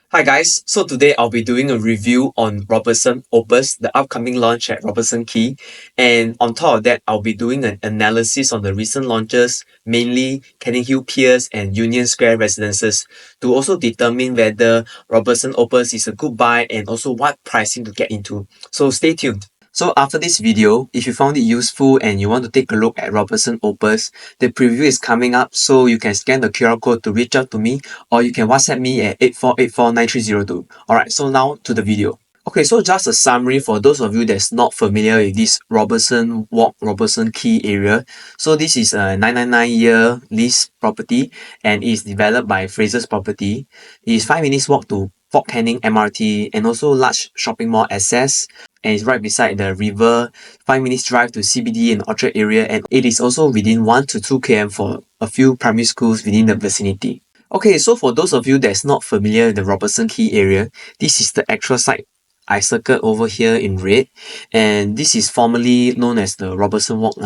Hi guys, so today I'll be doing a review on Robertson Opus, the upcoming launch at Robertson Quay. And on top of that, I'll be doing an analysis on the recent launches, mainly Canninghill Piers and Union Square residences, to also determine whether Robertson Opus is a good buy and also what pricing to get into. So stay tuned. So after this video, if you found it useful and you want to take a look at Robertson Opus, the preview is coming up, so you can scan the QR code to reach out to me, or you can WhatsApp me at 84849302. Alright, so now to the video. Okay, so just a summary for those of you that's not familiar with this Robertson Walk, Robertson Quay area. So this is a 999-year lease property and is developed by Fraser's Property. It is 5 minutes walk to Fort Canning MRT and also large shopping mall access, and it's right beside the river, 5 minutes drive to CBD and Orchard area, and it is also within 1 to 2 km for a few primary schools within the vicinity. Okay, so for those of you that's not familiar with the Robertson Quay area, this is the actual site I circled over here in red, and this is formerly known as the Robertson Walk.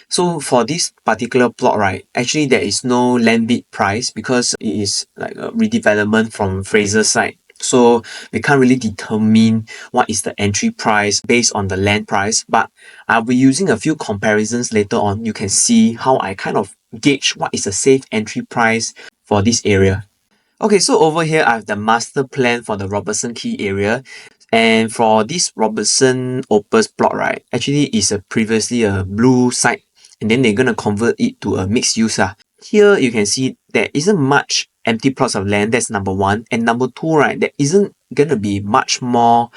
So for this particular plot, right, actually there is no land bid price because it is like a redevelopment from Fraser's side. So we can't really determine what is the entry price based on the land price, but I'll be using a few comparisons later on. You can see how I kind of gauge what is a safe entry price for this area. Okay, so over here I have the master plan for the Robertson Quay area. And for this Robertson Opus plot, right, actually is previously a blue site, and then they're gonna convert it to a mixed use. Here you can see there isn't much empty plots of land, that's number one. And number two, right, there isn't gonna be much more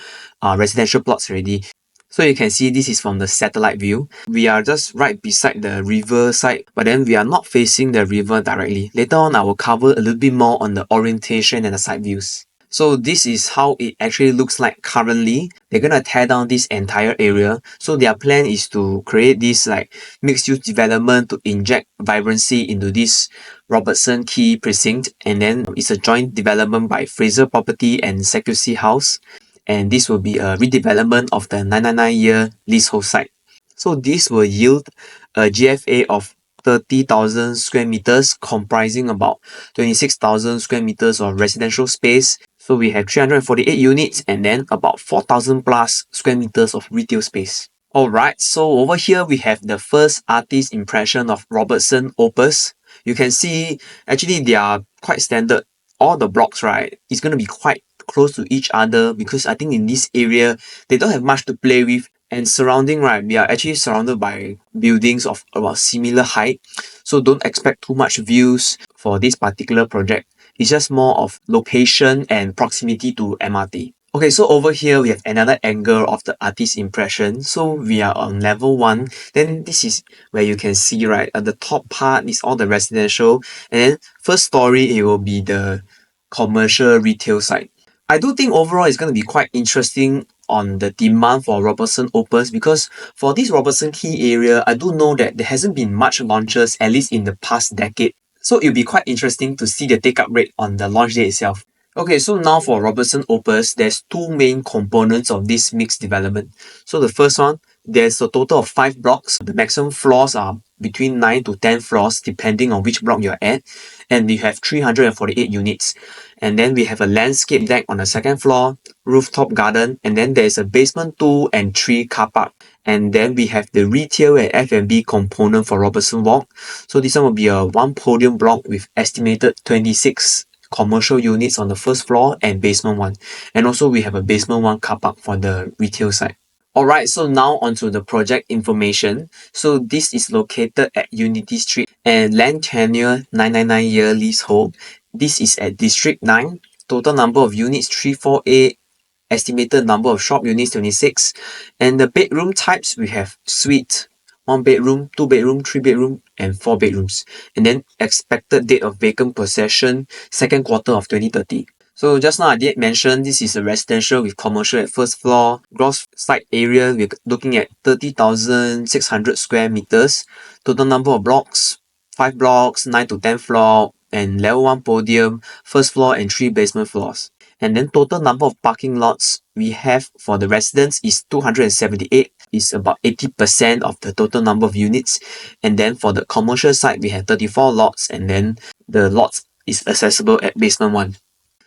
residential plots already. So you can see this is from the satellite view. We are just right beside the river side, but then we are not facing the river directly. Later on, I will cover a little bit more on the orientation and the side views. So this is how it actually looks like currently. They're gonna tear down this entire area. So their plan is to create this like mixed-use development to inject vibrancy into this Robertson Quay precinct, and then it's a joint development by Fraser Property and Secrecy House, and this will be a redevelopment of the 999-year leasehold site. So this will yield a GFA of 30,000 square meters, comprising about 26,000 square meters of residential space. So we have 348 units and then about 4,000 plus square meters of retail space. Alright, so over here we have the first artist impression of Robertson Opus. You can see actually they are quite standard. All the blocks, right, is going to be quite close to each other because I think in this area they don't have much to play with, and surrounding, right, we are actually surrounded by buildings of about similar height, so don't expect too much views for this particular project. It's just more of location and proximity to MRT. Okay, so over here we have another angle of the artist impression. So we are on level 1. Then this is where you can see, right, at the top part is all the residential, and then first story it will be the commercial retail side. I do think overall it's going to be quite interesting on the demand for Robertson Opus, because for this Robertson Quay area, I do know that there hasn't been much launches, at least in the past decade. So it'll be quite interesting to see the take-up rate on the launch day itself. Okay, so now for Robertson Opus, there's two main components of this mixed development. So the first one, there's a total of 5 blocks. The maximum floors are between 9 to 10 floors, depending on which block you're at. And we have 348 units. And then we have a landscape deck on the second floor, rooftop garden, and then there's a basement 2 and 3 car park. And then we have the retail and F&B component for Robertson Walk. So this one will be a 1 podium block with estimated 26 commercial units on the first floor and basement 1. And also we have a basement 1 car park for the retail side. Alright, so now onto the project information. So this is located at Unity Street and land tenure 999-year leasehold. This is at District 9. Total number of units 348. Estimated number of shop units 26. And the bedroom types, we have suite, 1 bedroom, 2 bedroom, 3 bedroom, and 4 bedrooms. And then expected date of vacant possession, second quarter of 2030. So just now I did mention this is a residential with commercial at first floor. Gross site area, we're looking at 30,600 square meters. Total number of blocks, 5 blocks, 9 to 10 floor, and level 1 podium, first floor and 3 basement floors. And then total number of parking lots we have for the residents is 278, is about 80% of the total number of units. And then for the commercial side, we have 34 lots, and then the lots is accessible at basement 1.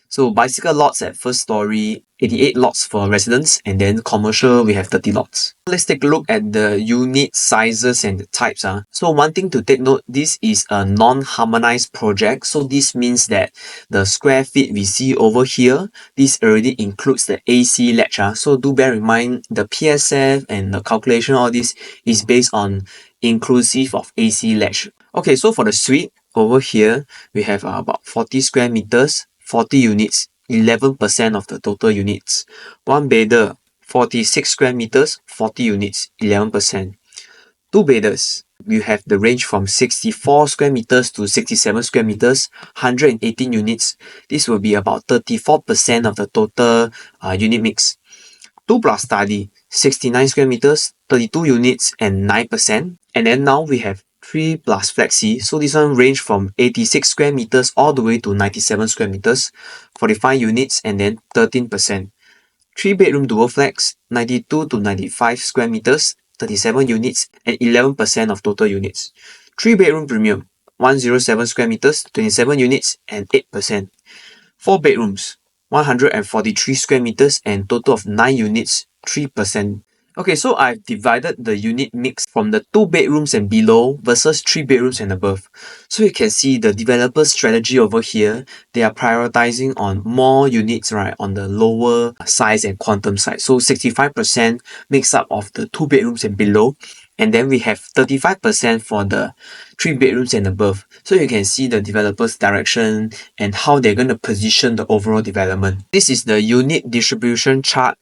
So bicycle lots at first story, 88 lots for residents, and then commercial we have 30 lots. Let's take a look at the unit sizes and the types. So one thing to take note, this is a non-harmonized project. So this means that the square feet we see over here, this already includes the AC ledge. So do bear in mind the PSF and the calculation, all this is based on inclusive of AC ledge. Okay, so for the suite over here, we have about 40 square meters, 40 units, 11% of the total units. One bedder, 46 square meters, 40 units, 11%. Two bedders, you have the range from 64 square meters to 67 square meters, 118 units. This will be about 34% of the total unit mix. 2 plus study, 69 square meters, 32 units, and 9%. And then now we have 3 plus flexi. So this one range from 86 square meters all the way to 97 square meters, 45 units, and then 13%. 3 bedroom dual flex, 92 to 95 square meters, 37 units, and 11% of total units. 3 bedroom premium, 107 square meters, 27 units, and 8%. 4 bedrooms, 143 square meters and total of 9 units, 3%. Okay, so I've divided the unit mix from the 2 bedrooms and below versus 3 bedrooms and above. So you can see the developer's strategy over here, they are prioritizing on more units, right, on the lower size and quantum side. So 65% makes up of the 2 bedrooms and below. And then we have 35% for the 3 bedrooms and above. So you can see the developer's direction and how they're going to position the overall development. This is the unit distribution chart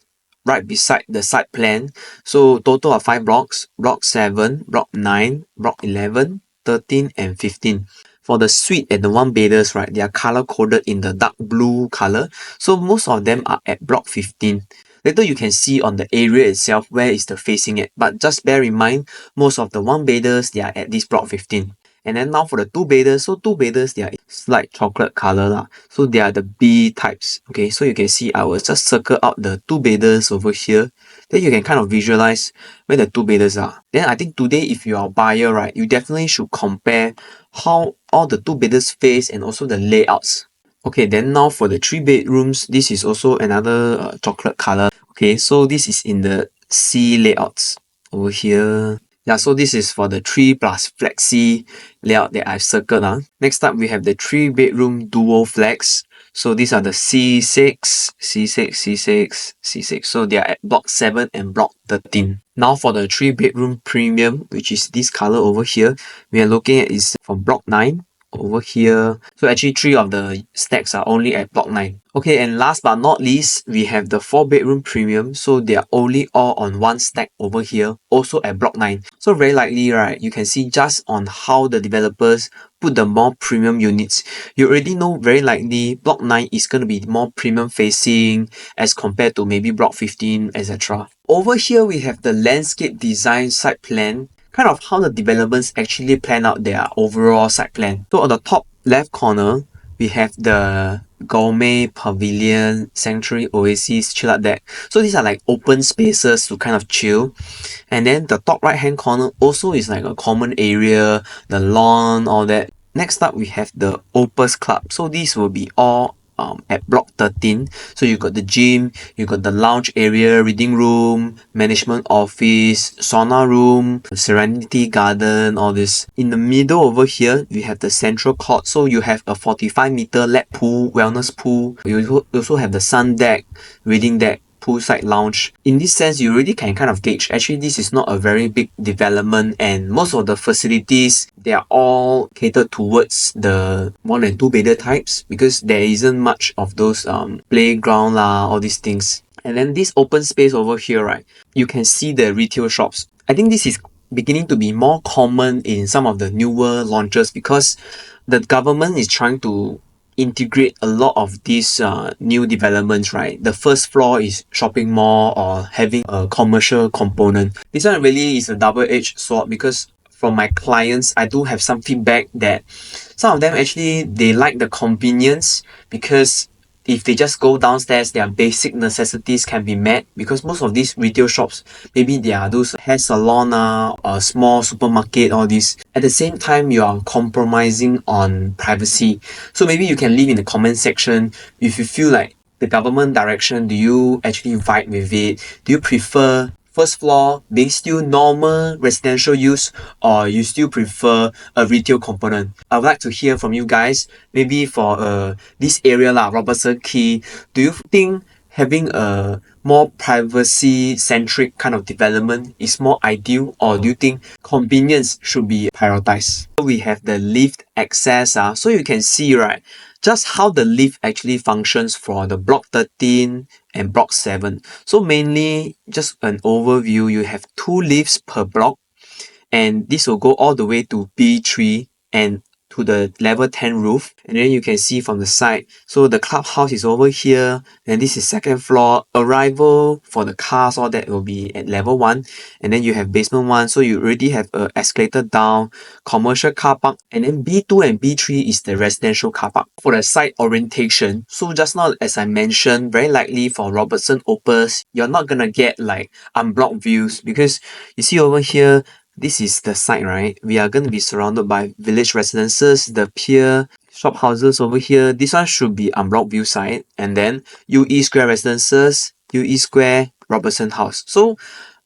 right beside the site plan. So total of 5 blocks, block 7, block 9, block 11, 13 and 15. For the suite and the one bedders, right, they are color coded in the dark blue color. So most of them are at block 15. Later you can see on the area itself where is the facing at, but just bear in mind most of the one bedders they are at this block 15. And then now for the 2 bedders, so 2 bedders they are slight chocolate color lah. So they are the B types. Okay, so you can see I will just circle out the 2 bedders over here. Then you can kind of visualize where the 2 bedders are. Then I think today if you are a buyer, right, you definitely should compare how all the 2 bedders face and also the layouts. Okay, then now for the 3 bedrooms, this is also another chocolate color. Okay, so this is in the C layouts over here. Yeah, so this is for the 3 plus flexi layout that I've circled. Next up, we have the 3 bedroom dual flex. So these are the C6, C6, C6, C6. So they are at block 7 and block 13. Now for the 3 bedroom premium, which is this color over here, we are looking at is from block 9 over here. So actually 3 of the stacks are only at block 9. Okay, and last but not least, we have the 4 bedroom premium. So they are only all on one stack over here, also at block 9. So very likely, right, you can see just on how the developers put the more premium units, you already know very likely block 9 is going to be more premium facing as compared to maybe block 15, etc. Over here, we have the landscape design site plan, kind of how the developers actually plan out their overall site plan. So on the top left corner, we have the gourmet pavilion, sanctuary, oasis, chill out deck. So these are like open spaces to kind of chill. And then the top right hand corner also is like a common area, the lawn, all that. Next up, we have the Opus Club. So these will be all at block 13. So you got the gym, you got the lounge area, reading room, management office, sauna room, serenity garden, all this. In the middle over here, we have the central court. So you have a 45-meter lap pool, wellness pool. You also have the sun deck, reading deck, poolside lounge. In this sense, you really can kind of gauge, actually this is not a very big development and most of the facilities, they are all catered towards the 1 and 2 bedder types because there isn't much of those playground lah, all these things. And then this open space over here, right, you can see the retail shops. I think this is beginning to be more common in some of the newer launches because the government is trying to integrate a lot of these new developments, right? The first floor is shopping mall or having a commercial component. This one really is a double-edged sword because from my clients, I do have some feedback that some of them actually, they like the convenience because if they just go downstairs, their basic necessities can be met, because most of these retail shops, maybe they are those hair salon, a small supermarket, all this. At the same time, you are compromising on privacy. So maybe you can leave in the comment section if you feel like the government direction, do you actually vibe with it? Do you prefer first floor being still normal residential use, or you still prefer a retail component? I would like to hear from you guys. Maybe for this area lah, Robertson Quay, do you think having a more privacy centric kind of development is more ideal, or do you think convenience should be prioritized? We have the lift access, so you can see, right, just how the lift actually functions for the block 13 and block 7. So mainly just an overview, you have 2 lifts per block, and this will go all the way to B3 and to the level 10 roof. And then you can see from the side, so the clubhouse is over here, and this is second floor. Arrival for the cars, all that will be at level 1, and then you have basement 1, so you already have a escalator down, commercial car park, and then B2 and B3 is the residential car park. For the site orientation, so just now as I mentioned, very likely for Robertson Opus, you're not gonna get like unblocked views, because you see over here, this is the site, right? We are going to be surrounded by village residences, the pier, shop houses over here. This one should be unblocked view site. And then UE Square residences, UE Square, Robertson House. So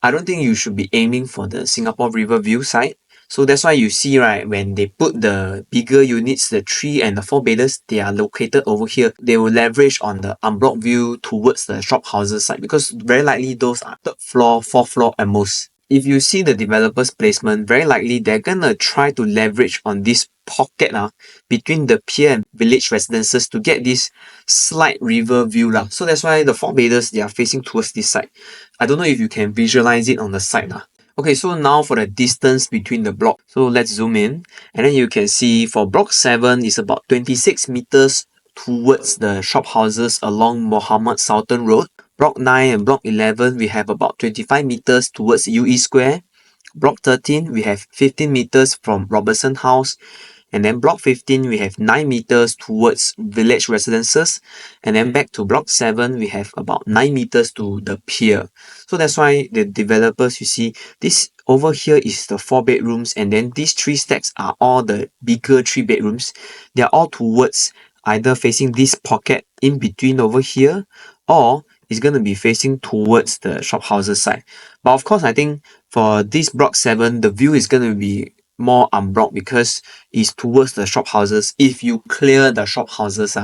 I don't think you should be aiming for the Singapore River view site. So that's why you see, right, when they put the bigger units, the 3 and the 4 bedders, they are located over here. They will leverage on the unblocked view towards the shop houses side, because very likely those are 3rd floor, 4th floor at most. If you see the developer's placement, very likely they're gonna try to leverage on this pocket between the pier and village residences to get this slight river view. So that's why the 4 bedders, they are facing towards this side. I don't know if you can visualize it on the side. Okay, so now for the distance between the block. So let's zoom in, and then you can see for block 7 is about 26 meters towards the shop houses along Mohammed Sultan Road. Block 9 and Block 11, we have about 25 meters towards UE Square. Block 13, we have 15 meters from Robertson House. And then Block 15, we have 9 meters towards village residences. And then back to Block 7, we have about 9 meters to the pier. So that's why the developers, you see, this over here is the 4 bedrooms. And then these 3 stacks are all the bigger 3 bedrooms. They are all towards either facing this pocket in between over here, or is going to be facing towards the shop houses side. But of course, I think for this block 7, the view is going to be more unblocked because it's towards the shop houses if you clear the shop houses.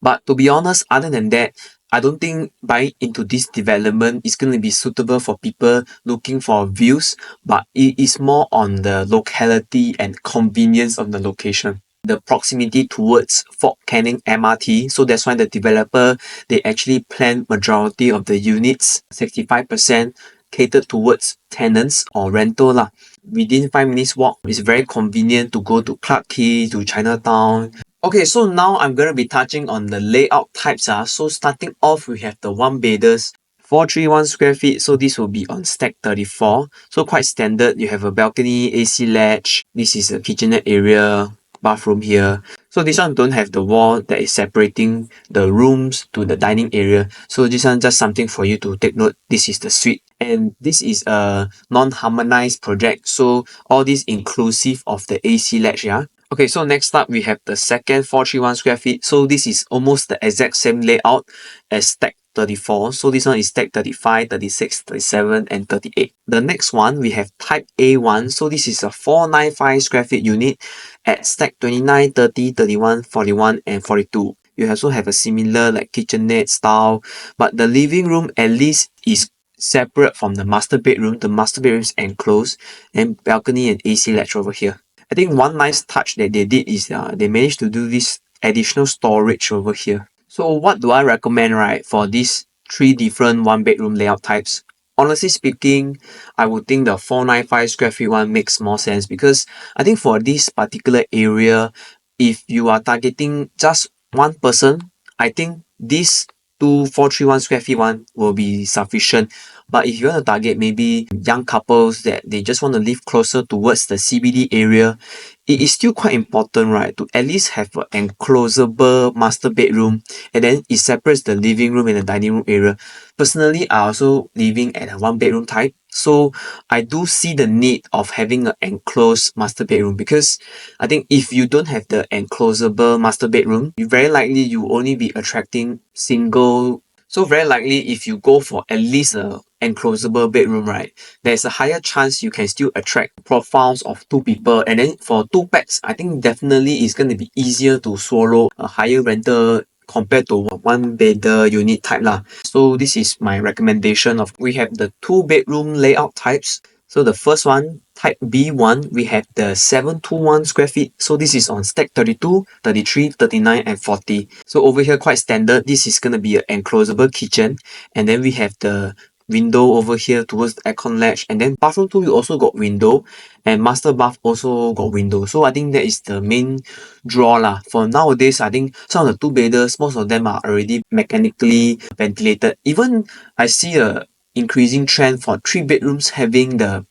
But to be honest, other than that, I don't think buying into this development is going to be suitable for people looking for views, but it is more on the locality and convenience of the location. The proximity towards Fort Canning MRT, so that's why the developer, they actually plan majority of the units, 65% catered towards tenants or rental. Within 5 minutes walk, it's very convenient to go to Clarke Quay, to Chinatown. Okay, so now I'm going to be touching on the layout types. So starting off, we have the 1 bedders, 431 square feet, so this will be on stack 34. So quite standard. You have a balcony, AC latch. This is a kitchenette area, bathroom here. So this one don't have the wall that is separating the rooms to the dining area. So this one just something for you to take note. This is the suite, and this is a non-harmonized project. So all this inclusive of the AC latch. Okay, so next up we have the second 431 square feet. So this is almost the exact same layout as stack 34. So this one is stack 35, 36, 37, and 38. The next one, we have type A1. So this is a 495 square feet unit at stack 29, 30, 31, 41, and 42. You also have a similar like kitchenette style, but the living room at least is separate from the master bedroom. The master bedroom is enclosed, and balcony and AC latch over here. I think one nice touch that they did is they managed to do this additional storage over here. So what do I recommend, right, for these 3 different 1 bedroom layout types? Honestly speaking, I would think the 495 square feet one makes more sense, because I think for this particular area, if you are targeting just one person, I think this 2431 square feet one will be sufficient. But if you want to target maybe young couples that they just want to live closer towards the CBD area, it is still quite important, right, to at least have an enclosable master bedroom, and then it separates the living room and the dining room area. Personally, I also living at a one bedroom type, so I do see the need of having an enclosed master bedroom, because I think if you don't have the enclosable master bedroom, you very likely you only be attracting single. So very likely if you go for at least a enclosable bedroom, right, there's a higher chance you can still attract profiles of two people. And then for two packs, I think definitely it's going to be easier to swallow a higher rental compared to one bedder unit type lah. So this is my recommendation of, we have the two bedroom layout types. So the first one, type B1, we have the 721 square feet. So this is on stack 32, 33, 39 and 40. So over here quite standard. This is going to be an enclosable kitchen. And then we have the window over here towards the aircon latch, and then bathroom too, we also got window, and master bath also got window. So I think that is the main draw lah. For nowadays, I think some of the two bedders, most of them are already mechanically ventilated. Even I see a increasing trend for three bedrooms having the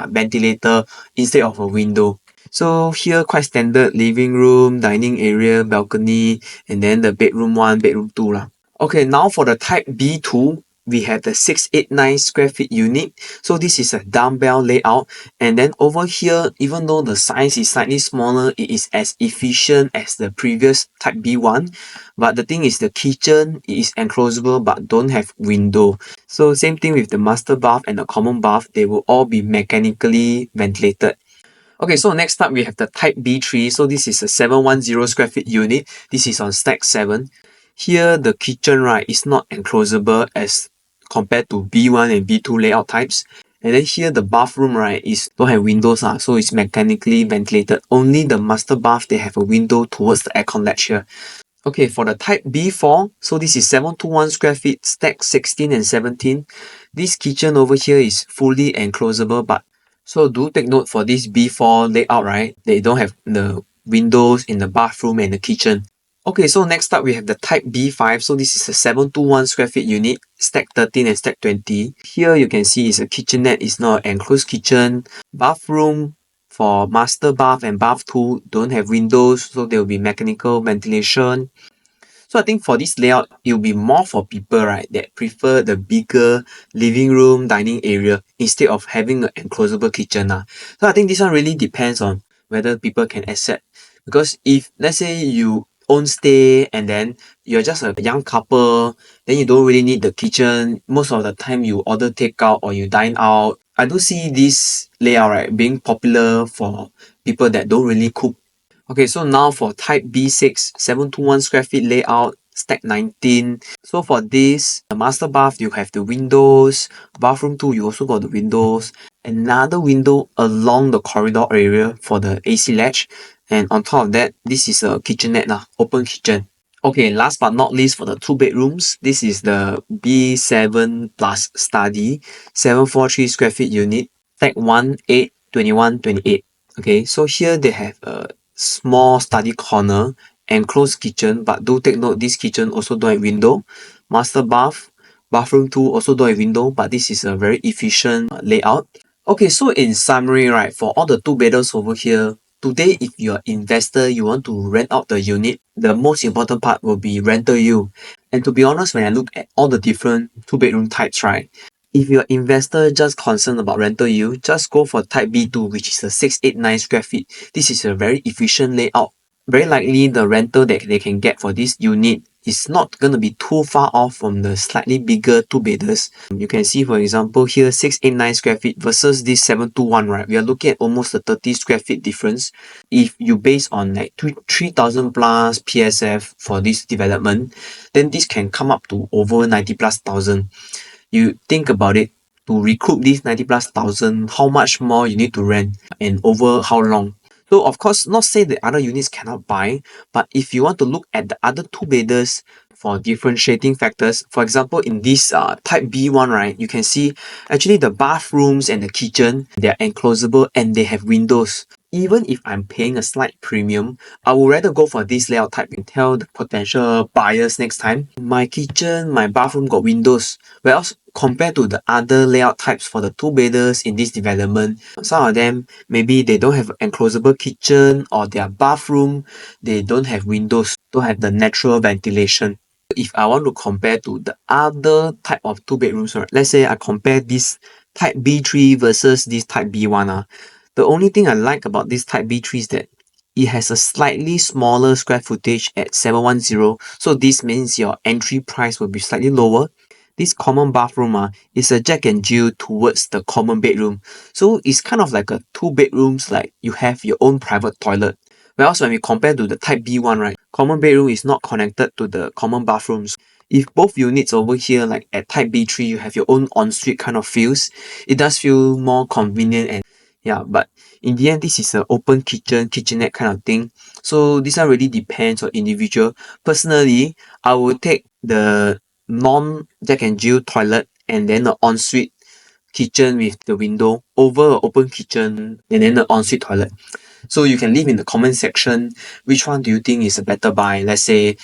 ventilator instead of a window. So here quite standard, living room, dining area, balcony, and then the bedroom 1, bedroom 2 lah. Okay, now for the type B2, we have the 689 square feet unit. So this is a dumbbell layout. And then over here, even though the size is slightly smaller, it is as efficient as the previous type B1. But the thing is, the kitchen is enclosable but don't have window. So same thing with the master bath and the common bath, they will all be mechanically ventilated. Okay, so next up we have the type B3. So this is a 710 square feet unit. This is on stack 7. Here the kitchen, right, is not enclosable as compared to B1 and B2 layout types. And then here the bathroom, right, is don't have windows, so it's mechanically ventilated. Only the master bath, they have a window towards the aircon latch here. Okay, for the type B4, so this is 721 square feet, stack 16 and 17. This kitchen over here is fully enclosable, but so do take note for this B4 layout, right, they don't have the windows in the bathroom and the kitchen. Okay, so next up we have the type B5. So this is a 721 square feet unit, stack 13 and stack 20. Here you can see it's a kitchenette, it's not an enclosed kitchen. Bathroom for master bath and bath 2 don't have windows, so there will be mechanical ventilation. So I think for this layout, it will be more for people, right, that prefer the bigger living room, dining area instead of having an enclosable kitchen. So I think this one really depends on whether people can accept. Because if, let's say, you own stay and then you're just a young couple, then you don't really need the kitchen. Most of the time you order takeout or you dine out. I do see this layout, right, being popular for people that don't really cook. Okay, so now for type B6, 721 square feet layout, stack 19. So for this, the master bath, you have the windows. Bathroom 2, you also got the windows. Another window along the corridor area for the AC latch. And on top of that, this is a kitchenette, open kitchen. Okay, last but not least, for the two bedrooms, this is the B7 plus study, 743 square feet unit, stack 1, 8, 21, 28. Okay, so here they have a small study corner, enclosed kitchen, but do take note this kitchen also don't have window. Master bath, bathroom 2 also don't have window, but this is a very efficient layout. Okay, so in summary, right, for all the two bedrooms over here, today if you're an investor, you want to rent out the unit, the most important part will be rental yield. And to be honest, when I look at all the different two bedroom types, right, if you're an investor just concerned about rental yield, just go for type B2, which is a 689 square feet. This is a very efficient layout. Very likely the rental that they can get for this unit is not going to be too far off from the slightly bigger two bedders. You can see, for example, here 689 square feet versus this 721, right? We are looking at almost a 30 square feet difference. If you base on like 3,000 plus PSF for this development, then this can come up to over 90 plus thousand. You think about it, to recoup these 90 plus thousand, how much more you need to rent and over how long. So of course, not say the other units cannot buy, but if you want to look at the other two bedders for differentiating factors, for example, in this type B1, right, you can see actually the bathrooms and the kitchen, they are enclosable and they have windows. even if I'm paying a slight premium, I would rather go for this layout type and tell the potential buyers next time. My kitchen, my bathroom got windows. Whereas compared to the other layout types for the two-bedders in this development, some of them, maybe they don't have an enclosable kitchen, or their bathroom, they don't have windows, don't have the natural ventilation. If I want to compare to the other type of two bedrooms, right, let's say I compare this type B3 versus this type B1. The only thing I like about this type B3 is that it has a slightly smaller square footage at 710. So this means your entry price will be slightly lower. This common bathroom is a jack and jill towards the common bedroom. So it's kind of like a two bedrooms, like you have your own private toilet. Whereas when we compare to the type B1, right, common bedroom is not connected to the common bathrooms. If both units over here, like at type B3, you have your own ensuite kind of feels, it does feel more convenient. And yeah, but in the end, this is an open kitchen, kitchenette kind of thing. So this one really depends on individual. Personally, I would take the non-jack and jill toilet and then the ensuite kitchen with the window over an open kitchen and then the ensuite toilet. So you can leave in the comment section which one do you think is a better buy. Let's say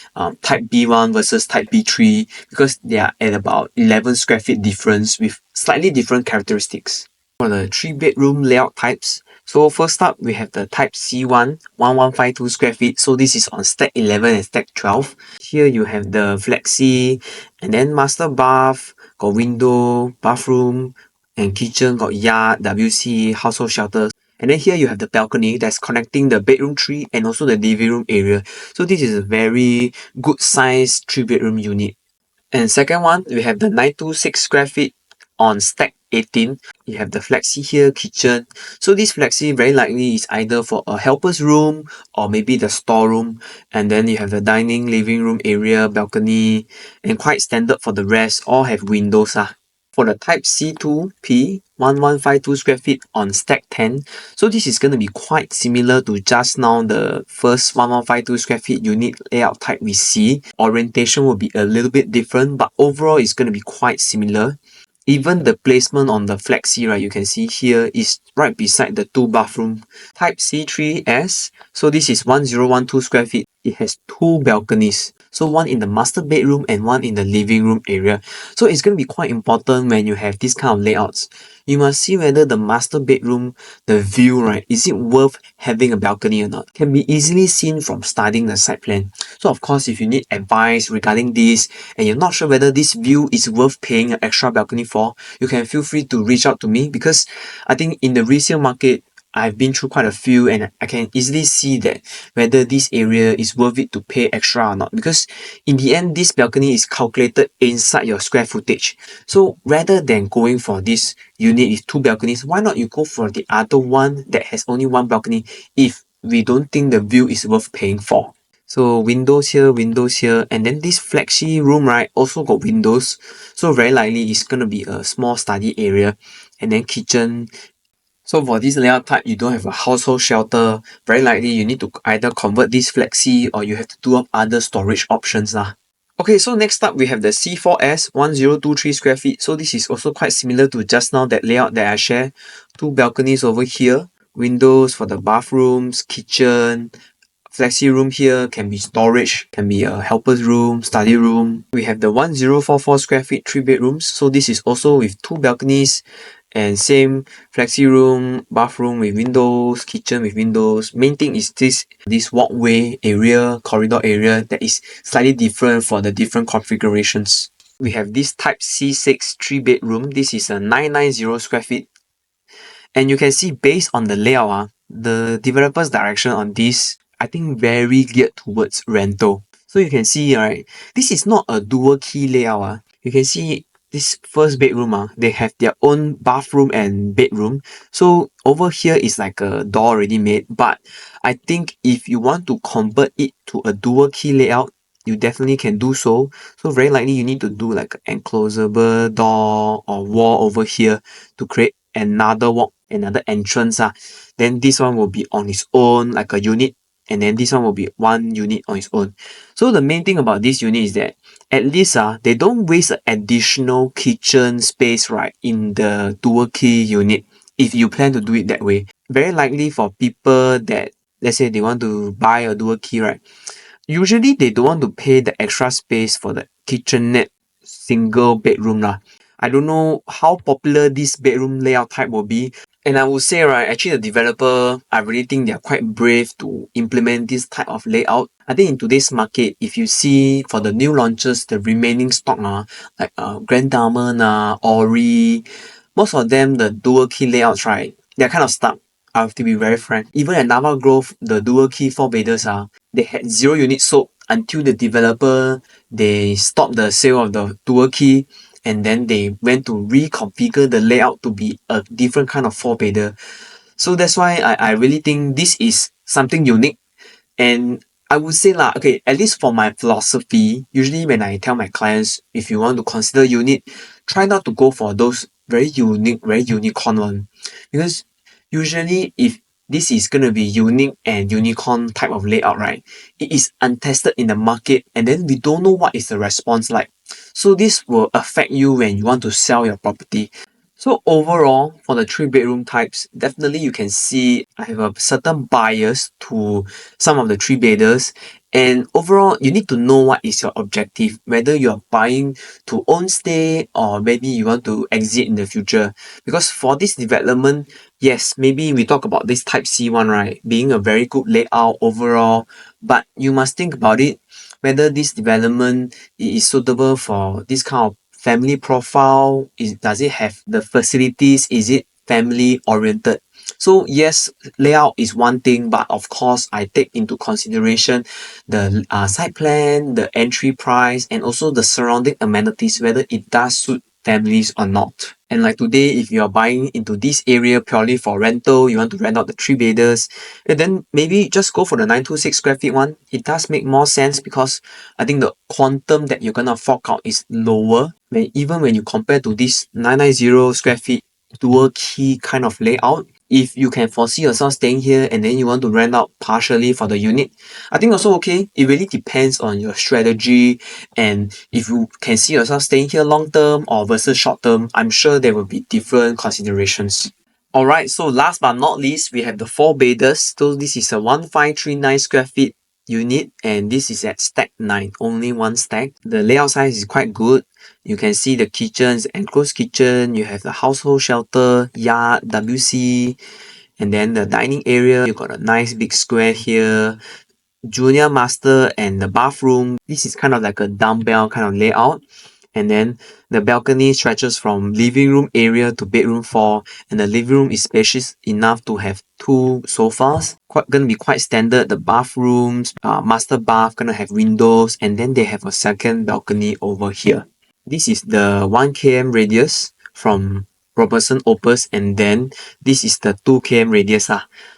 type B1 versus type B3, because they are at about 11 square feet difference with slightly different characteristics. For the 3-bedroom layout types, so first up we have the type C1, 1152 square feet. So this is on stack 11 and stack 12. Here you have the flexi and then master bath, got window, bathroom and kitchen, got yard, WC, household shelters. And then here you have the balcony that's connecting the bedroom 3 and also the living room area. So this is a very good size 3-bedroom unit. And second one, we have the 926 square feet on stack 18. You have the flexi here, kitchen. So this flexi very likely is either for a helper's room or maybe the storeroom. And then you have the dining, living room area, balcony, and quite standard for the rest, all have windows. For the type C2P, 1152 square feet on stack 10. So this is going to be quite similar to just now the first 1152 square feet unit layout type we see. Orientation will be a little bit different, but overall it's going to be quite similar. Even the placement on the flexi, right, you can see here is right beside the two bathroom. Type C3S, so this is 1012 square feet. It has two balconies. So one in the master bedroom and one in the living room area. So it's going to be quite important when you have this kind of layouts. You must see whether the master bedroom, the view, right, is it worth having a balcony or not. Can be easily seen from studying the site plan. So of course, if you need advice regarding this and you're not sure whether this view is worth paying an extra balcony for, you can feel free to reach out to me, because I think in the resale market, I've been through quite a few and I can easily see that whether this area is worth it to pay extra or not, because in the end this balcony is calculated inside your square footage. So rather than going for this unit with two balconies, why not you go for the other one that has only one balcony if we don't think the view is worth paying for. So windows here, and then this flexi room, right, also got windows. So very likely it's gonna be a small study area, and then kitchen. So for this layout type, you don't have a household shelter. Very likely you need to either convert this flexi or you have to do up other storage options. Okay, so next up we have the C4S 1023 square feet. So this is also quite similar to just now that layout that I shared. Two balconies over here, windows for the bathrooms, kitchen. Flexi room here can be storage, can be a helper's room, study room. We have the 1044 square feet 3 bedrooms. So this is also with two balconies and same flexi room, bathroom with windows, kitchen with windows. Main thing is this walkway area, corridor area that is slightly different for the different configurations. We have this type C6 3 bedroom. This is a 990 square feet. And you can see based on the layout, the developer's direction on this, I think very geared towards rental. So you can see, right, this is not a dual key layout. You can see this first bedroom, they have their own bathroom and bedroom. So over here is like a door already made, but I think if you want to convert it to a dual key layout, you definitely can do so. So very likely you need to do like an enclosable door or wall over here to create another walk, another entrance. Then this one will be on its own like a unit, and then this one will be one unit on its own. So the main thing about this unit is that at least they don't waste an additional kitchen space, right, in the dual key unit if you plan to do it that way. very likely for people that, let's say they want to buy a dual key, right? Usually they don't want to pay the extra space for the kitchenette single bedroom lah. I don't know how popular this bedroom layout type will be. And I would say, right, actually the developer, I really think they're quite brave to implement this type of layout. I think in today's market, if you see for the new launches, the remaining stock, like Grand Diamond, Ori, most of them, the dual key layouts, right, they're kind of stuck. I have to be very frank. Even at Nava Grove, the dual key 4-bedders, they had 0 units sold until the developer, they stopped the sale of the dual key, and then they went to reconfigure the layout to be a different kind of 4-bedder. So that's why I really think this is something unique. And I would say lah, okay, at least for my philosophy, usually when I tell my clients, if you want to consider unit, try not to go for those very unique, very unicorn one. Because usually if this is going to be unique and unicorn type of layout, right, it is untested in the market, and then we don't know what is the response like. So this will affect you when you want to sell your property. So overall, for the 3-bedroom types, definitely you can see I have a certain bias to some of the 3-bedders. And overall, you need to know what is your objective, whether you are buying to own stay or maybe you want to exit in the future. Because for this development, yes, maybe we talk about this type C one, right, being a very good layout overall, but you must think about it, whether this development is suitable for this kind of family profile. Does it have the facilities? Is it family oriented? So yes, layout is one thing, but of course I take into consideration the site plan, the entry price, and also the surrounding amenities, whether it does suit families or not. And like today, if you are buying into this area purely for rental, you want to rent out the 3-bedders, and then maybe just go for the 926 square feet one. It does make more sense because I think the quantum that you're gonna fork out is lower even when you compare to this 990 square feet dual key kind of layout. If you can foresee yourself staying here and then you want to rent out partially for the unit, I think also okay. It really depends on your strategy, and if you can see yourself staying here long term or versus short term, I'm sure there will be different considerations. Alright, so last but not least, we have the 4-bedders. So this is a 1539 square feet unit, and this is at stack 9, only one stack. The layout size is quite good. You can see the kitchens, enclosed kitchen, you have the household shelter, yard, WC, and then the dining area, you got a nice big square here, junior master and the bathroom. This is kind of like a dumbbell kind of layout. And then the balcony stretches from living room area to bedroom 4, and the living room is spacious enough to have 2 sofas. Gonna be quite standard. The bathrooms, master bath, gonna have windows, and then they have a second balcony over here. This is the 1 km radius from Robertson Opus, and then this is the 2 km radius.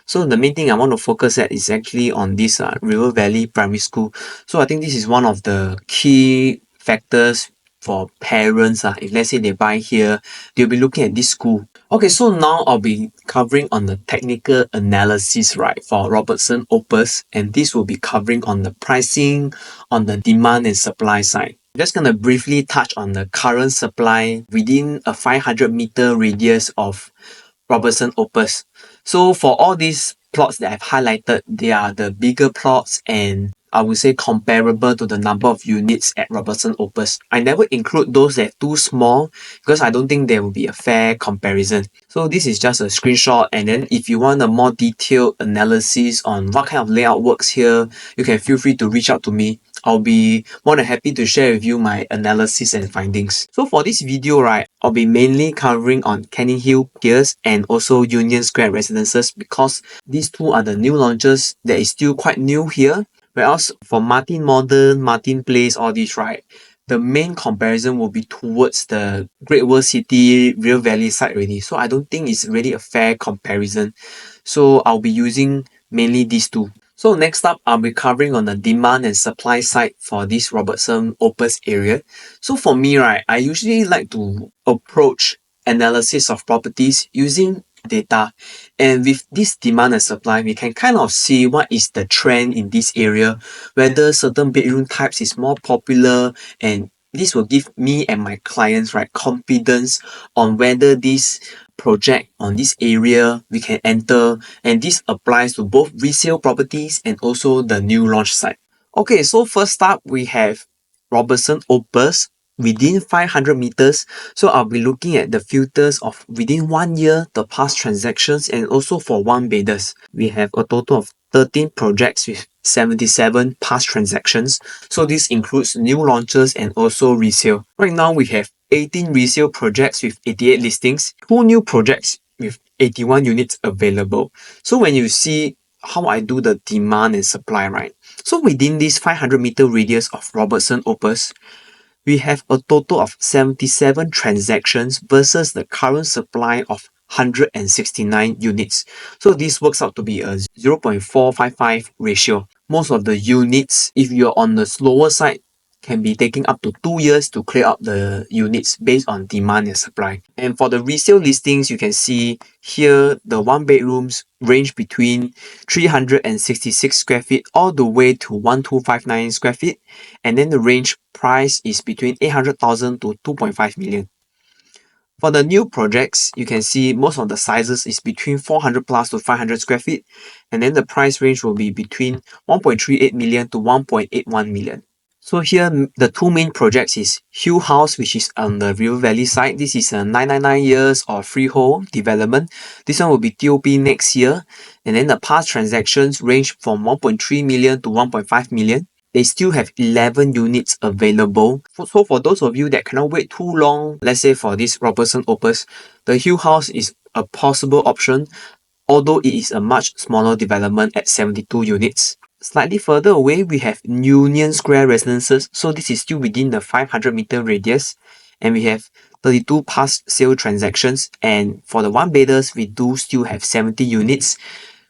So the main thing I want to focus at is actually on this River Valley Primary School. So I think this is one of the key factors for parents. If let's say they buy here, they'll be looking at this school. Okay, so now I'll be covering on the technical analysis, right, for Robertson Opus, and this will be covering on the pricing, on the demand and supply side. I'm just going to briefly touch on the current supply within a 500-meter radius of Robertson Opus. So for all these plots that I've highlighted, they are the bigger plots and I would say comparable to the number of units at Robertson Opus. I never include those that are too small because I don't think there will be a fair comparison. So this is just a screenshot, and then if you want a more detailed analysis on what kind of layout works here, you can feel free to reach out to me. I'll be more than happy to share with you my analysis and findings. So for this video, right, I'll be mainly covering on Canninghill Piers and also Union Square Residences because these two are the new launches that is still quite new here. Whereas for Martin Modern, Martin Place, all these, right, the main comparison will be towards the Great World City, Real Valley side already. So I don't think it's really a fair comparison. So I'll be using mainly these two. So next up, I'll be covering on the demand and supply side for this Robertson Opus area. So for me, right, I usually like to approach analysis of properties using data, and with this demand and supply we can kind of see what is the trend in this area, whether certain bedroom types is more popular, and This will give me and my clients, right, confidence on whether this project on this area we can enter, and this applies to both resale properties and also the new launch site. Okay, so first up we have Robertson Opus within 500 meters. So I'll be looking at the filters of within 1 year, the past transactions, and also for one bidders. We have a total of 13 projects with 77 past transactions. So this includes new launches and also resale. Right now we have 18 resale projects with 88 listings, 2 new projects with 81 units available. So when you see how I do the demand and supply, right? So within this 500-meter radius of Robertson Opus, we have a total of 77 transactions versus the current supply of 169 units. So this works out to be a 0.455 ratio. Most of the units, if you're on the slower side, can be taking up to 2 years to clear out the units based on demand and supply. And for the resale listings, you can see here the one bedrooms range between 366 square feet all the way to 1259 square feet, and then the range price is between 800,000 to 2.5 million. For the new projects, you can see most of the sizes is between 400 plus to 500 square feet, and then the price range will be between 1.38 million to 1.81 million. So here, the two main projects is Hill House, which is on the River Valley side. This is a 999 years of freehold development. This one will be TOP next year. And then the past transactions range from 1.3 million to 1.5 million. They still have 11 units available. So for those of you that cannot wait too long, let's say for this Robertson Opus, the Hill House is a possible option, although it is a much smaller development at 72 units. Slightly further away, we have Union Square Residences. So this is still within the 500-meter radius. And we have 32 past sale transactions. And for the one bidders, we do still have 70 units,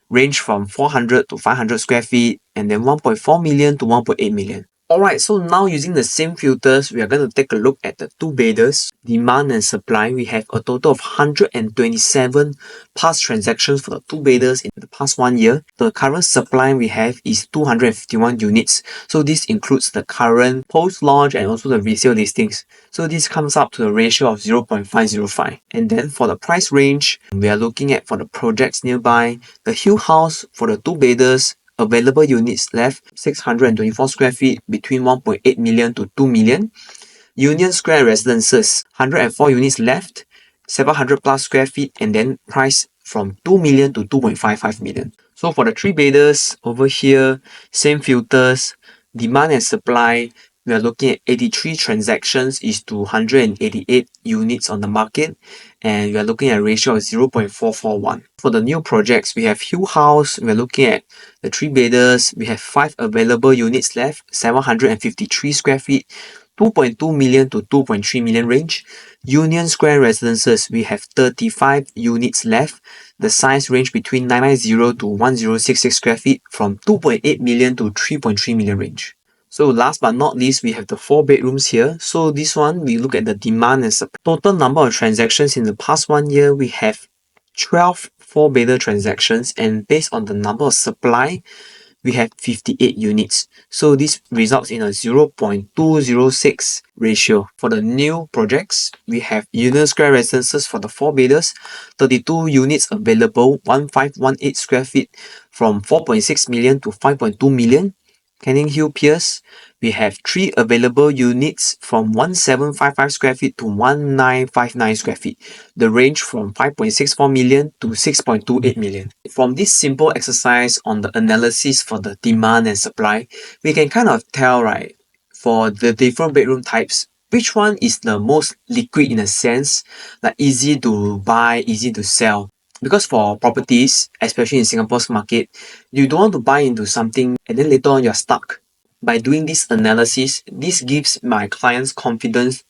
range from 400 to 500 square feet, and then 1.4 million to 1.8 million. Alright, so now using the same filters, we are going to take a look at the two bidders, demand and supply. We have a total of 127 past transactions for the two bidders in the past 1 year. The current supply we have is 251 units. So this includes the current post-launch and also the resale listings. So this comes up to a ratio of 0.505. And then for the price range, we are looking at for the projects nearby, the Hill House for the two bidders, available units left 624 square feet between 1.8 million to 2 million. Union Square Residences, 104 units left, 700 plus square feet, and then price from 2 million to 2.55 million. So for the three bidders over here, same filters, demand and supply, we are looking at 83 transactions is to 188 units on the market, and we are looking at a ratio of 0.441. For the new projects, we have Hill House, we are looking at the three bidders, we have 5 available units left, 753 square feet, 2.2 million to 2.3 million range. Union Square Residences, we have 35 units left. The size range between 990 to 1066 square feet from 2.8 million to 3.3 million range. So last but not least, we have the 4 bedrooms here. So this one, we look at the demand and supply. Total number of transactions in the past 1 year, we have 12 4-bedder transactions, and based on the number of supply, we have 58 units. So this results in a 0.206 ratio. For the new projects, we have Union Square Residences for the 4 bidders, 32 units available, 1518 square feet from 4.6 million to 5.2 million. Canninghill Piers, we have 3 available units from 1755 square feet to 1959 square feet. The range from 5.64 million to 6.28 million. From this simple exercise on the analysis for the demand and supply, we can kind of tell, right, for the different bedroom types, which one is the most liquid in a sense, like easy to buy, easy to sell. Because for properties, especially in Singapore's market, you don't want to buy into something and then later on you're stuck. By doing this analysis, this gives my clients confidence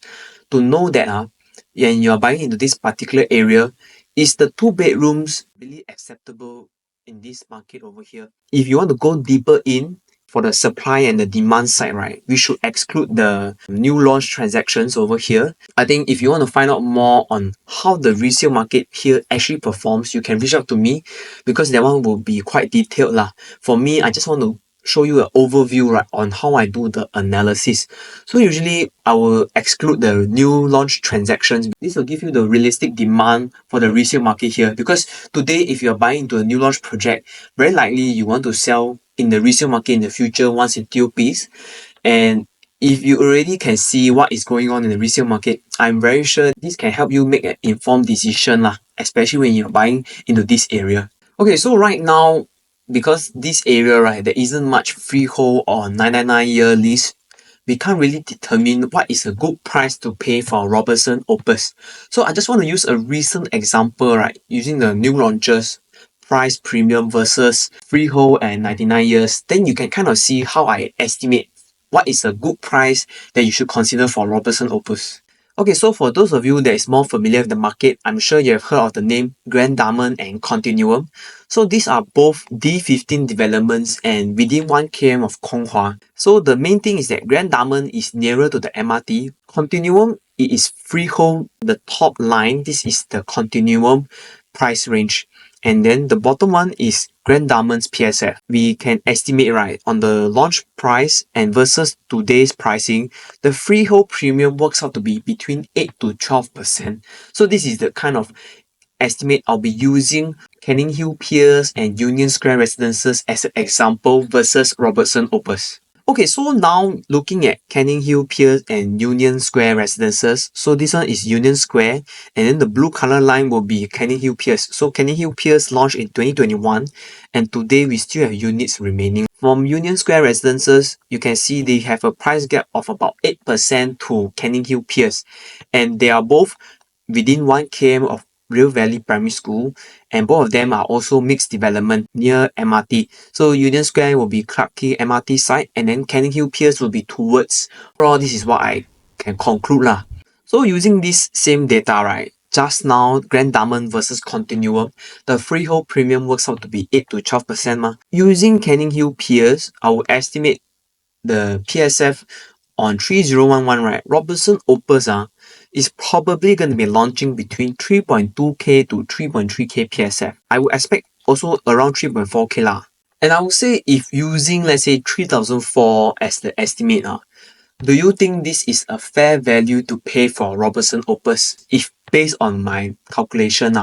to know that when you're buying into this particular area, is the 2 bedrooms really acceptable in this market over here? If you want to go deeper in for the supply and the demand side, right, we should exclude the new launch transactions over here. I think if you want to find out more on how the resale market here actually performs, you can reach out to me because that one will be quite detailed lah. For me, I just want to show you an overview, right, on how I do the analysis. So usually I will exclude the new launch transactions. This will give you the realistic demand for the resale market here, because today if you're buying into a new launch project, very likely you want to sell in the resale market in the future once it TOPs. And if you already can see what is going on in the resale market, I'm very sure this can help you make an informed decision lah, especially when you're buying into this area. Okay, so right now, because this area, right, there isn't much freehold or 999-year lease, we can't really determine what is a good price to pay for Robertson Opus. So I just want to use a recent example, right, using the new launches price premium versus freehold and 99 years. Then you can kind of see how I estimate what is a good price that you should consider for Robertson Opus. Okay, so for those of you that is more familiar with the market, I'm sure you have heard of the name Grand Diamond and Continuum. So these are both D15 developments and within 1 km of Kong Hwa. So the main thing is that Grand Diamond is nearer to the MRT. Continuum, it is freehold. The top line, this is the Continuum price range. And then the bottom one is Grand Diamond's PSF. We can estimate, right, on the launch price and versus today's pricing, the freehold premium works out to be between 8 to 12%. So this is the kind of estimate I'll be using Canninghill Piers and Union Square residences as an example versus Robertson Opus. Okay, so now looking at Canninghill Piers and Union Square residences. So this one is Union Square, and then the blue color line will be Canninghill Piers. So Canninghill Piers launched in 2021, and today we still have units remaining. From Union Square residences, you can see they have a price gap of about 8% to Canninghill Piers, and they are both within 1 km of Real Valley Primary School, and both of them are also mixed development near MRT. So Union Square will be Clarke Quay MRT side, and then Canninghill Piers will be towards. Overall, this is what I can conclude lah. So using this same data, right, just now Grand Diamond versus Continuum, the freehold premium works out to be 8 to 12% ma. Using Canninghill Piers, I will estimate the PSF on 3011, right, Robertson Opus is probably going to be launching between 3.2k to 3.3k PSF. I would expect also around 3.4k lah. And I would say if using, let's say, 3004 as the estimate, do you think this is a fair value to pay for Robertson Opus if based on my calculation?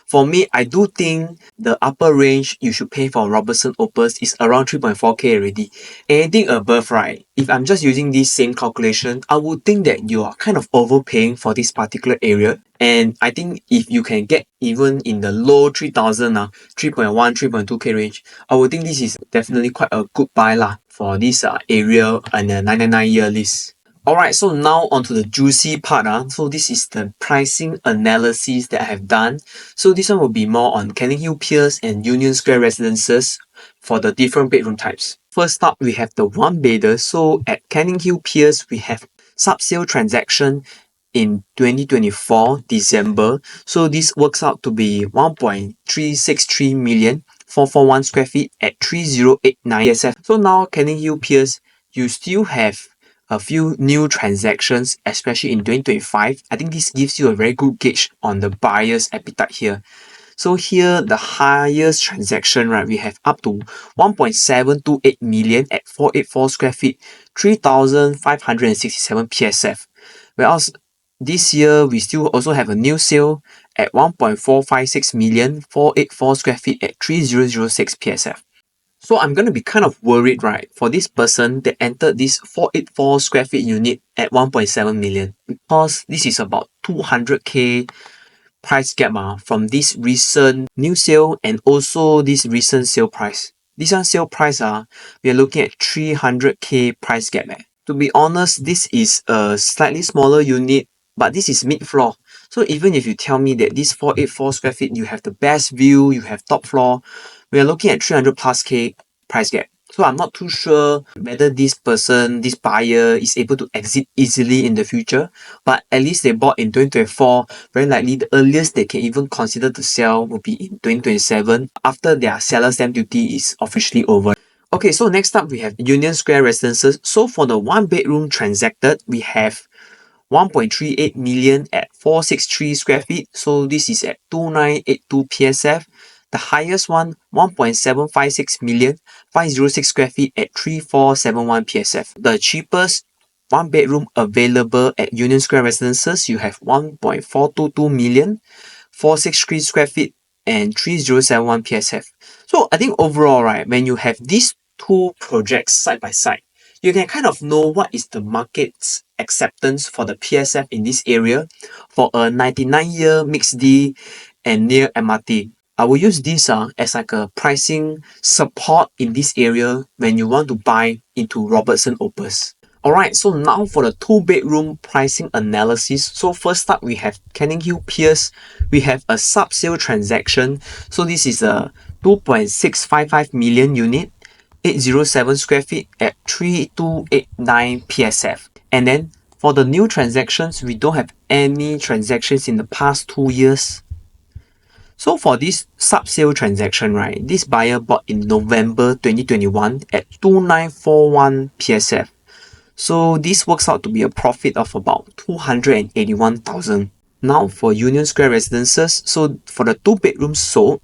For me, I do think the upper range you should pay for Robertson Opus is around 3.4k already. Anything above, right, if I'm just using this same calculation, I would think that you are kind of overpaying for this particular area. And I think if you can get even in the low 3000, 3.1, 3.2k range, I would think this is definitely quite a good buy lah for this area and a 999-year lease. Alright, so now onto the juicy part. So this is the pricing analysis that I have done. So this one will be more on Canninghill Piers and Union Square residences for the different bedroom types. First up, we have the one bedder. So at Canninghill Piers, we have sub-sale transaction in 2024 December. So this works out to be 1.363 million 441 square feet at 3089 PSF. So now Canninghill Piers, you still have a few new transactions, especially in 2025. I think this gives you a very good gauge on the buyer's appetite here. So here, the highest transaction, right, we have up to 1.728 million at 484 square feet, 3,567 PSF. Whereas this year, we still also have a new sale at 1.456 million, 484 square feet at 3006 PSF. So I'm going to be kind of worried, right, for this person that entered this 484 square feet unit at 1.7 million, because this is about 200k price gap from this recent new sale and also this recent sale price. This one sale price, we are looking at 300k price gap. To be honest, this is a slightly smaller unit, but this is mid-floor. So even if you tell me that this 484 square feet, you have the best view, you have top floor, we are looking at 300 plus K price gap. So I'm not too sure whether this person, this buyer is able to exit easily in the future, but at least they bought in 2024. Very likely the earliest they can even consider to sell will be in 2027 after their seller stamp duty is officially over. Okay, so next up we have Union Square residences. So for the one bedroom transacted, we have 1.38 million at 463 square feet. So this is at 2982 PSF. The highest one, 1.756 million, 506 square feet at 3471 PSF. The cheapest one bedroom available at Union Square Residences, you have 1.422 million, 463 square feet and 3071 PSF. So I think overall, right, when you have these two projects side by side, you can kind of know what is the market's acceptance for the PSF in this area for a 99-year mixed D and near MRT. I will use this as like a pricing support in this area when you want to buy into Robertson Opus. Alright, so now for the two-bedroom pricing analysis. So first up, we have Canninghill Piers. We have a sub-sale transaction. So this is a 2.655 million unit, 807 square feet at 3289 PSF. And then for the new transactions, we don't have any transactions in the past 2 years. So for this sub-sale transaction, right, this buyer bought in November 2021 at 2941 PSF. So this works out to be a profit of about 281,000. Now for Union Square Residences, so for the two bedrooms sold,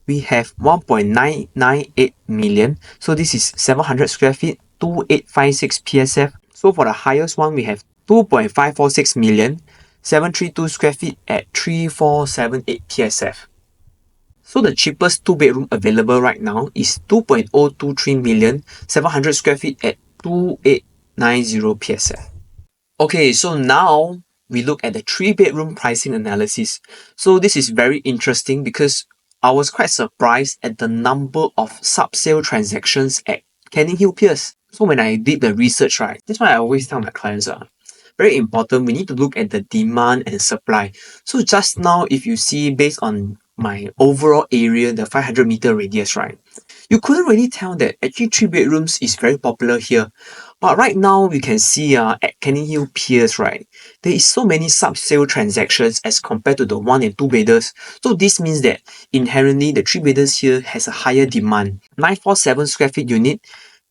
we have 1.998 million. So this is 700 square feet, 2856 PSF. So for the highest one, we have 2.546 million, 732 square feet at 3478 PSF. So the cheapest two bedroom available right now is 2.023 million, 700 square feet at 2890 PSF. Okay, so now we look at the three bedroom pricing analysis. So this is very interesting because I was quite surprised at the number of sub-sale transactions at Canninghill Piers. So when I did the research, right, that's why I always tell my clients, very important, we need to look at the demand and supply. So just now, if you see based on my overall area, the 500-meter radius, right, you couldn't really tell that actually 3 bedrooms is very popular here. But right now, we can see at Canninghill Piers, right, there is so many sub-sale transactions as compared to the 1 and 2 bedders. So this means that inherently, the 3 bedders here has a higher demand. 947 square feet unit,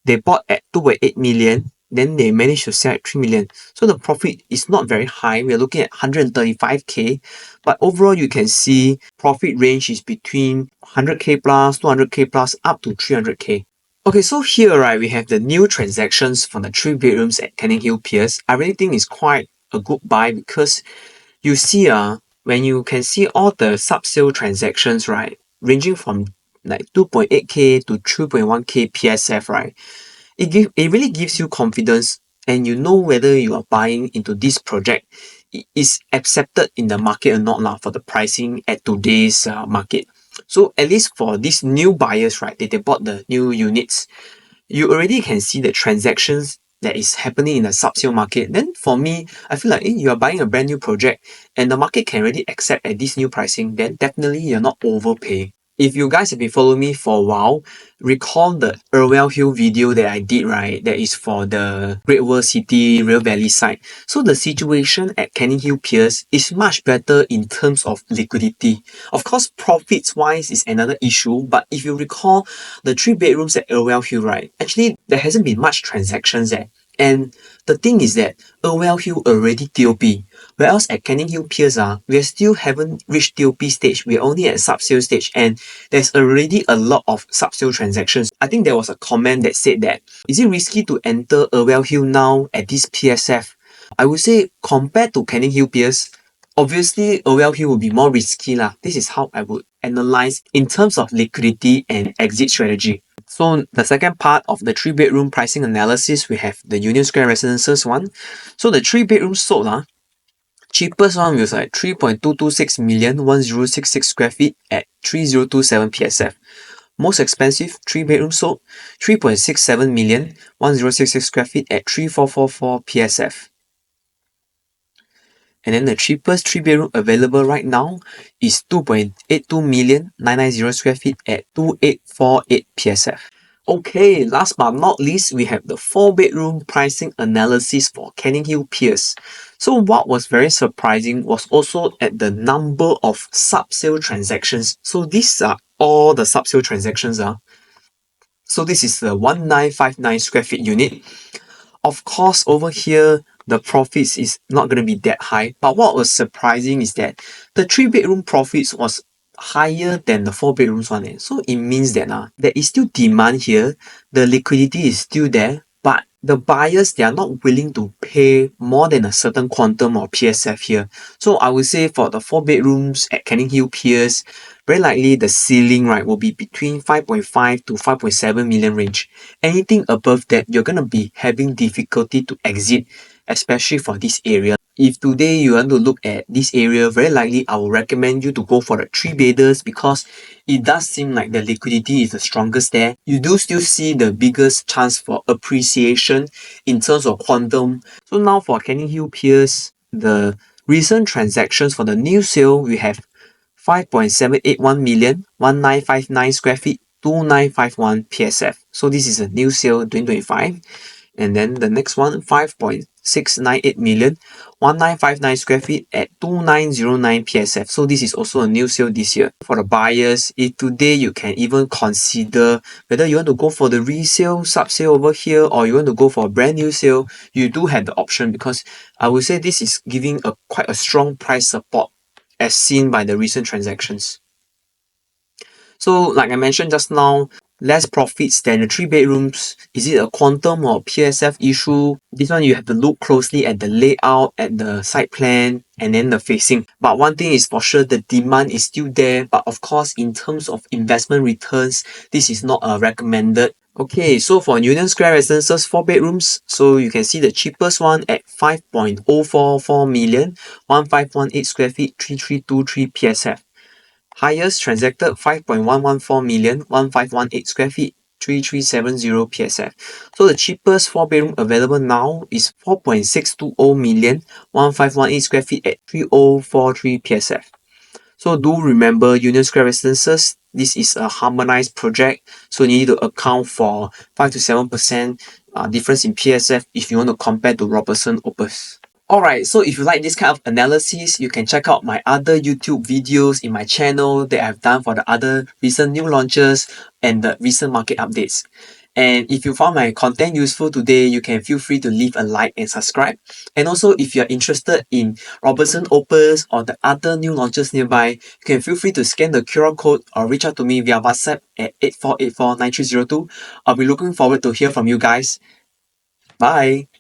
they bought at 2.8 million, then they managed to sell at 3 million. So the profit is not very high. We're looking at 135k. But overall, you can see profit range is between 100k plus, 200k plus, up to 300k. Okay, so here, right, we have the new transactions from the 3 bedrooms at Canninghill Piers. I really think it's quite a good buy because you see, when you can see all the sub-sale transactions, right, ranging from like 2.8k to 3.1k PSF, right, it really gives you confidence and you know whether you are buying into this project is accepted in the market or not for the pricing at today's market. So at least for these new buyers, right, they bought the new units, you already can see the transactions that is happening in the sub-sale market. Then for me, I feel like you are buying a brand new project and the market can already accept at this new pricing, then definitely you're not overpaying. If you guys have been following me for a while, recall the Irwell Hill video that I did, right? That is for the Great World City Real Valley site. So the situation at Canninghill Piers is much better in terms of liquidity. Of course, profits wise is another issue, but if you recall the 3 bedrooms at Irwell Hill, right? Actually, there hasn't been much transactions there. And the thing is that Irwell Hill already TOP, whereas at Canninghill Piers, we still haven't reached TOP stage. We're only at sub-sale stage and there's already a lot of sub-sale transactions. I think there was a comment that said that, is it risky to enter Irwell Hill now at this PSF? I would say compared to Canninghill Piers, obviously Irwell Hill will be more risky lah. This is how I would analyze in terms of liquidity and exit strategy. So the second part of the 3 bedroom pricing analysis, we have the Union Square Residences one. So the 3 bedrooms sold, cheapest one was like 3.226 million, 1066 square feet at 3027 PSF. Most expensive 3 bedrooms sold, 3.67 million, 1066 square feet at 3444 PSF. And then the cheapest 3 bedroom available right now is 2.82 million, 990 square feet at 2848 PSF. Okay, last but not least, we have the 4 bedroom pricing analysis for Canninghill Piers. So what was very surprising was also at the number of sub-sale transactions. So these are all the sub-sale transactions. So this is the 1959 square feet unit. Of course, over here, the profits is not going to be that high. But what was surprising is that the 3 bedroom profits was higher than the 4 bedrooms one. So it means that there is still demand here, the liquidity is still there, but the buyers, they are not willing to pay more than a certain quantum of PSF here. So I would say for the 4 bedrooms at Canninghill Piers, very likely the ceiling, right, will be between 5.5 to 5.7 million range. Anything above that, you're gonna be having difficulty to exit, especially for this area. If today you want to look at this area, very likely I will recommend you to go for the 3 bedders because it does seem like the liquidity is the strongest there. You do still see the biggest chance for appreciation in terms of quantum. So now for Canninghill Piers, the recent transactions for the new sale, we have 5.781 million, 1959 square feet, 2951 PSF. So this is a new sale in 2025. And then the next one, 5.698 million, 1959 square feet at 2909 PSF. So this is also a new sale this year. For the buyers, if today you can even consider whether you want to go for the resale, sub-sale over here, or you want to go for a brand new sale, you do have the option because I would say this is giving a quite a strong price support as seen by the recent transactions. So like I mentioned just now, less profits than the 3 bedrooms. Is it a quantum or PSF issue? This one you have to look closely at the layout, at the site plan, and then the facing. But one thing is for sure, the demand is still there. But of course, in terms of investment returns, this is not a recommended. Okay, so for Union Square Residences 4 bedrooms, so you can see the cheapest one at 5.044 million, 1518 square feet, 3323 PSF. Highest transacted 5.114 million, 1518 square feet, 3370 PSF. So the cheapest 4 bedroom available now is 4.620 million, 1518 square feet at 3043 PSF. So do remember Union Square Residences, this is a harmonized project, so you need to account for 5 to 7% difference in PSF if you want to compare to Robertson Opus. Alright, so if you like this kind of analysis, you can check out my other YouTube videos in my channel that I've done for the other recent new launches and the recent market updates. And if you found my content useful today, you can feel free to leave a like and subscribe. And also, if you're interested in Robertson Opus or the other new launches nearby, you can feel free to scan the QR code or reach out to me via WhatsApp at 84849302. I'll be looking forward to hear from you guys. Bye!